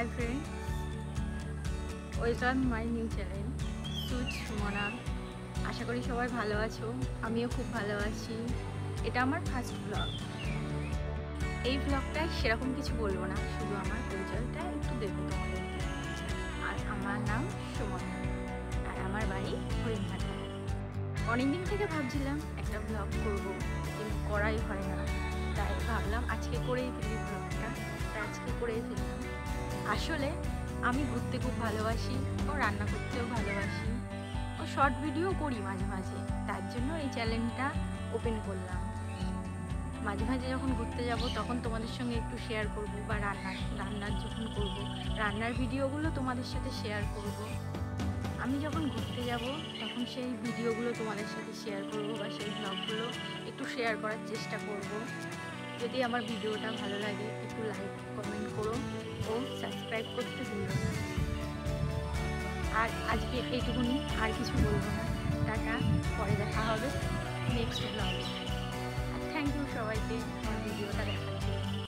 High friend, welcome my new channel sweet Sumana. আশা করি সবাই ভালো আছো, আমিও খুব ভালো আছি। এটা আমার ফার্স্ট ব্লগ। এই ব্লগটায় সেরকম কিছু বলবো না, শুধু আমার পরিচয়টা একটু দেবো তোমাদেরকে। আর আমার নাম সুমনা, আর আমার বাড়ি হরিণঘাটা। অনেকদিন থেকে ভাবছিলাম একটা ব্লগ করবো, কিন্তু করাই হয় না। তাই ভাবলাম আজকে করেই ফেলি ব্লগটা, তাই আজকে করেই ফেললাম। আসলে আমি ঘুরতে খুব ভালোবাসি, ও রান্না করতেও ভালোবাসি, ও শর্ট ভিডিও করি মাঝে মাঝে। তার জন্য এই চ্যানেলটা ওপেন করলাম। মাঝে মাঝে যখন ঘুরতে যাব তখন তোমাদের সঙ্গে একটু শেয়ার করব, বা রান্নার যখন করব রান্নার ভিডিওগুলো তোমাদের সাথে শেয়ার করব। আমি যখন ঘুরতে যাব তখন সেই ভিডিওগুলো তোমাদের সাথে শেয়ার করব, বা সেই ব্লগগুলো একটু শেয়ার করার চেষ্টা করব। যদি আমার ভিডিওটা ভালো লাগে একটু লাইক কমেন্ট করো ও সাবস্ক্রাইব করতে ভুলো না। আর আজকে এইটুকুনি, আর কিছু বলবো না। টাটা, পরে দেখা হবে নেক্সট ব্লগে। আর থ্যাংক ইউ সবাইকে আমার ভিডিওটা দেখার জন্য।